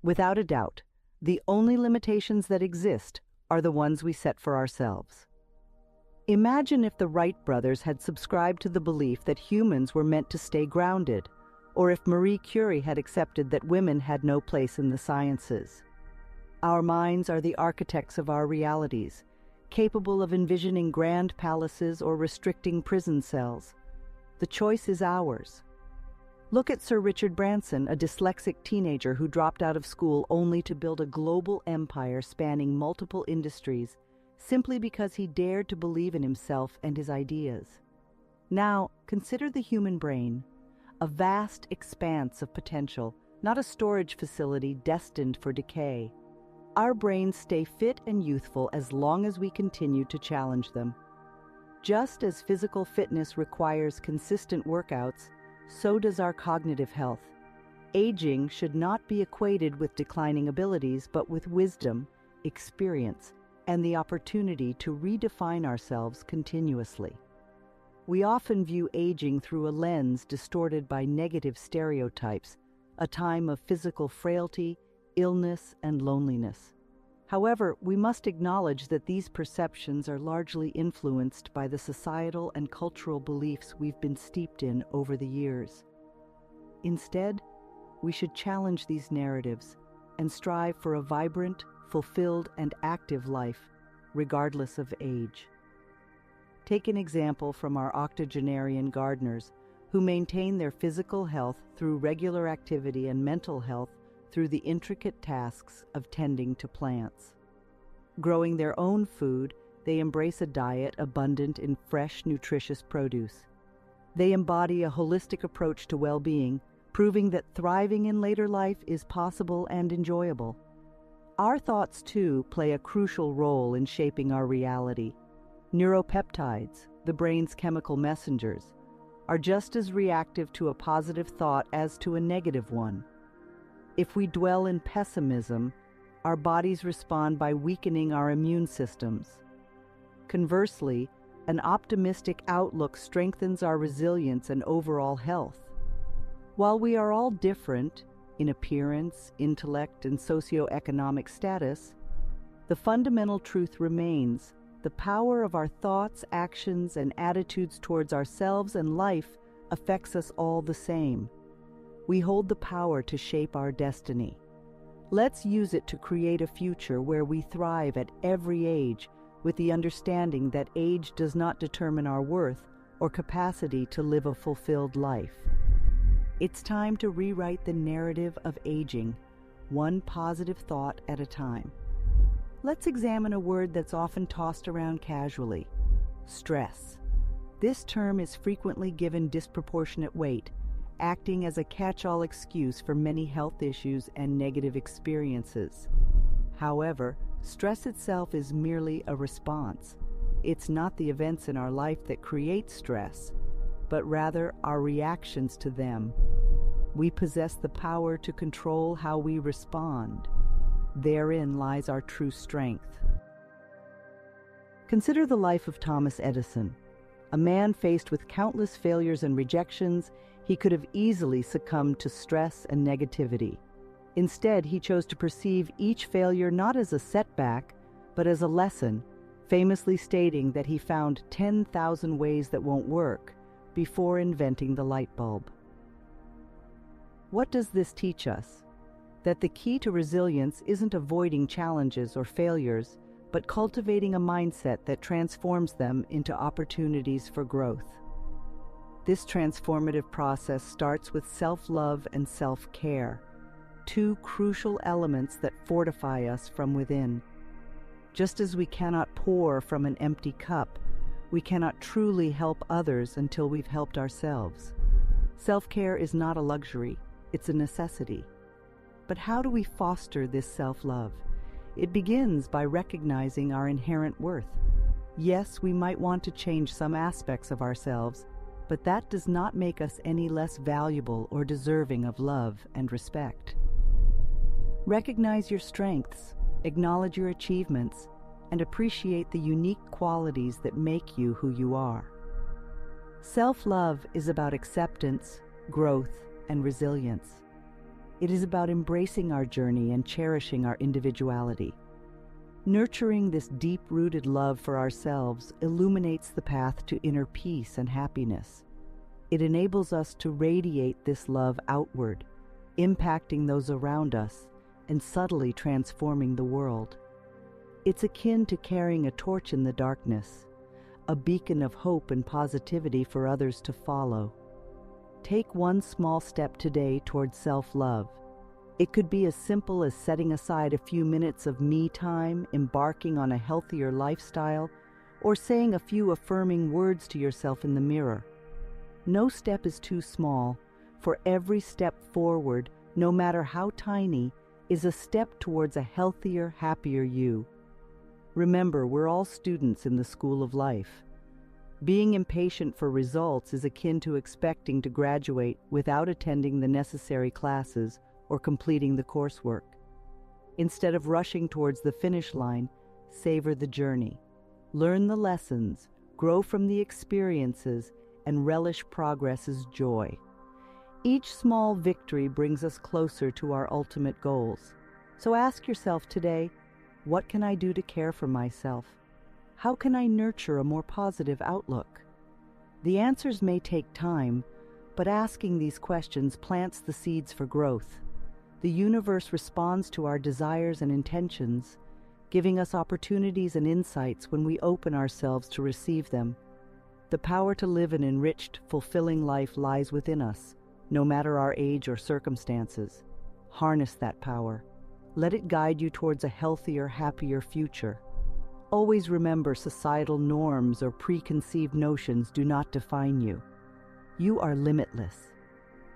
Without a doubt, the only limitations that exist are the ones we set for ourselves. Imagine if the Wright brothers had subscribed to the belief that humans were meant to stay grounded, or if Marie Curie had accepted that women had no place in the sciences. Our minds are the architects of our realities, capable of envisioning grand palaces or restricting prison cells. The choice is ours. Look at Sir Richard Branson, a dyslexic teenager who dropped out of school only to build a global empire spanning multiple industries, simply because he dared to believe in himself and his ideas. Now, consider the human brain, a vast expanse of potential, not a storage facility destined for decay. Our brains stay fit and youthful as long as we continue to challenge them. Just as physical fitness requires consistent workouts, so does our cognitive health. Aging should not be equated with declining abilities, but with wisdom, experience, and the opportunity to redefine ourselves continuously. We often view aging through a lens distorted by negative stereotypes, a time of physical frailty, illness, and loneliness. However, we must acknowledge that these perceptions are largely influenced by the societal and cultural beliefs we've been steeped in over the years. Instead, we should challenge these narratives and strive for a vibrant, fulfilled, and active life, regardless of age. Take an example from our octogenarian gardeners, who maintain their physical health through regular activity and mental health through the intricate tasks of tending to plants. Growing their own food, they embrace a diet abundant in fresh, nutritious produce. They embody a holistic approach to well-being, proving that thriving in later life is possible and enjoyable. Our thoughts, too, play a crucial role in shaping our reality. Neuropeptides, the brain's chemical messengers, are just as reactive to a positive thought as to a negative one. If we dwell in pessimism, our bodies respond by weakening our immune systems. Conversely, an optimistic outlook strengthens our resilience and overall health. While we are all different in appearance, intellect, and socioeconomic status, the fundamental truth remains: the power of our thoughts, actions, and attitudes towards ourselves and life affects us all the same. We hold the power to shape our destiny. Let's use it to create a future where we thrive at every age, with the understanding that age does not determine our worth or capacity to live a fulfilled life. It's time to rewrite the narrative of aging, one positive thought at a time. Let's examine a word that's often tossed around casually: stress. This term is frequently given disproportionate weight, acting as a catch-all excuse for many health issues and negative experiences. However, stress itself is merely a response. It's not the events in our life that create stress, but rather our reactions to them. We possess the power to control how we respond. Therein lies our true strength. Consider the life of Thomas Edison, a man faced with countless failures and rejections. He could have easily succumbed to stress and negativity. Instead, he chose to perceive each failure not as a setback, but as a lesson, famously stating that he found 10,000 ways that won't work before inventing the light bulb. What does this teach us? That the key to resilience isn't avoiding challenges or failures, but cultivating a mindset that transforms them into opportunities for growth. This transformative process starts with self-love and self-care, two crucial elements that fortify us from within. Just as we cannot pour from an empty cup, we cannot truly help others until we've helped ourselves. Self-care is not a luxury, it's a necessity. But how do we foster this self-love? It begins by recognizing our inherent worth. Yes, we might want to change some aspects of ourselves, but that does not make us any less valuable or deserving of love and respect. Recognize your strengths, acknowledge your achievements, and appreciate the unique qualities that make you who you are. Self-love is about acceptance, growth, and resilience. It is about embracing our journey and cherishing our individuality. Nurturing this deep-rooted love for ourselves illuminates the path to inner peace and happiness. It enables us to radiate this love outward, impacting those around us and subtly transforming the world. It's akin to carrying a torch in the darkness, a beacon of hope and positivity for others to follow. Take one small step today towards self-love. It could be as simple as setting aside a few minutes of me time, embarking on a healthier lifestyle, or saying a few affirming words to yourself in the mirror. No step is too small, for every step forward, no matter how tiny, is a step towards a healthier, happier you. Remember, we're all students in the school of life. Being impatient for results is akin to expecting to graduate without attending the necessary classes or completing the coursework. Instead of rushing towards the finish line, savor the journey. Learn the lessons, grow from the experiences, and relish progress's joy. Each small victory brings us closer to our ultimate goals. So ask yourself today, what can I do to care for myself? How can I nurture a more positive outlook? The answers may take time, but asking these questions plants the seeds for growth. The universe responds to our desires and intentions, giving us opportunities and insights when we open ourselves to receive them. The power to live an enriched, fulfilling life lies within us, no matter our age or circumstances. Harness that power. Let it guide you towards a healthier, happier future. Always remember, societal norms or preconceived notions do not define you. You are limitless.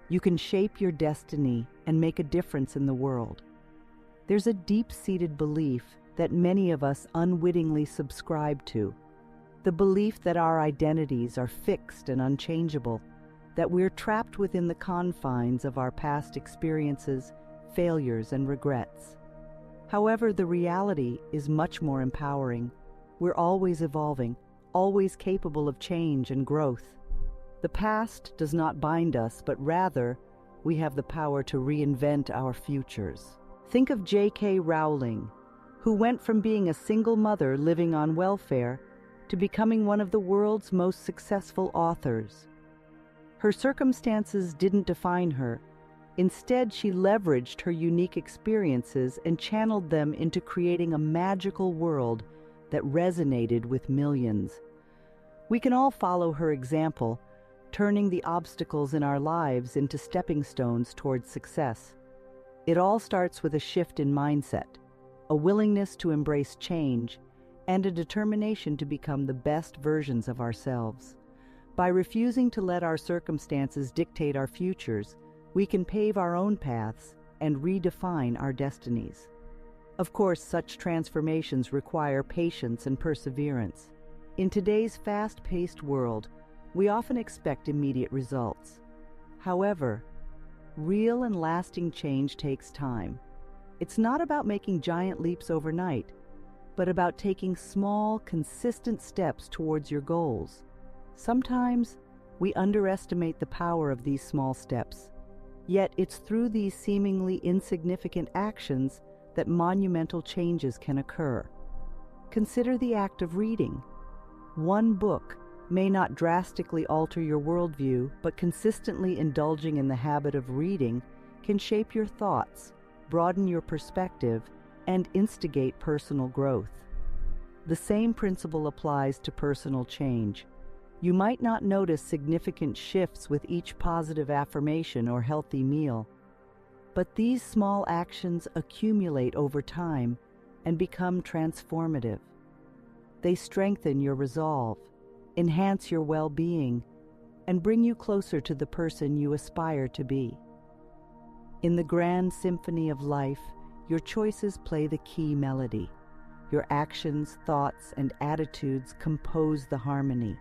You can shape your destiny and make a difference in the world. There's a deep-seated belief that many of us unwittingly subscribe to. The belief that our identities are fixed and unchangeable, that we're trapped within the confines of our past experiences, failures, and regrets. However, the reality is much more empowering. We're always evolving, always capable of change and growth. The past does not bind us, but rather, we have the power to reinvent our futures. Think of J.K. Rowling, who went from being a single mother living on welfare to becoming one of the world's most successful authors. Her circumstances didn't define her. Instead, she leveraged her unique experiences and channeled them into creating a magical world that resonated with millions. We can all follow her example, turning the obstacles in our lives into stepping stones towards success. It all starts with a shift in mindset, a willingness to embrace change, and a determination to become the best versions of ourselves. By refusing to let our circumstances dictate our futures, we can pave our own paths and redefine our destinies. Of course, such transformations require patience and perseverance. In today's fast-paced world, we often expect immediate results. However, real and lasting change takes time. It's not about making giant leaps overnight, but about taking small, consistent steps towards your goals. Sometimes, we underestimate the power of these small steps. Yet it's through these seemingly insignificant actions that monumental changes can occur. Consider the act of reading. One book may not drastically alter your worldview, but consistently indulging in the habit of reading can shape your thoughts, broaden your perspective, and instigate personal growth. The same principle applies to personal change. You might not notice significant shifts with each positive affirmation or healthy meal, but these small actions accumulate over time and become transformative. They strengthen your resolve, enhance your well-being, and bring you closer to the person you aspire to be. In the grand symphony of life, your choices play the key melody. Your actions, thoughts, and attitudes compose the harmony.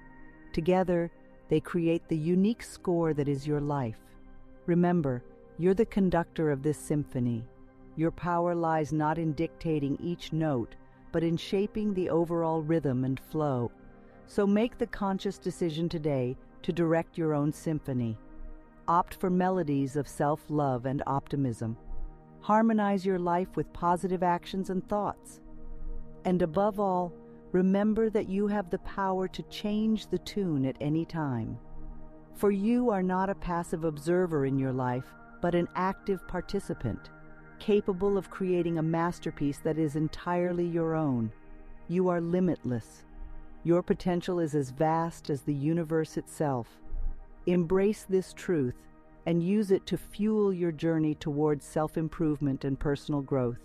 Together, they create the unique score that is your life. Remember, you're the conductor of this symphony. Your power lies not in dictating each note, but in shaping the overall rhythm and flow. So make the conscious decision today to direct your own symphony. Opt for melodies of self-love and optimism. Harmonize your life with positive actions and thoughts. And above all, remember that you have the power to change the tune at any time. For you are not a passive observer in your life, but an active participant, capable of creating a masterpiece that is entirely your own. You are limitless. Your potential is as vast as the universe itself. Embrace this truth and use it to fuel your journey towards self-improvement and personal growth.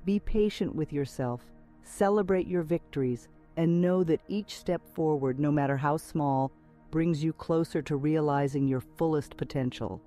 Be patient with yourself, celebrate your victories, and know that each step forward, no matter how small, brings you closer to realizing your fullest potential.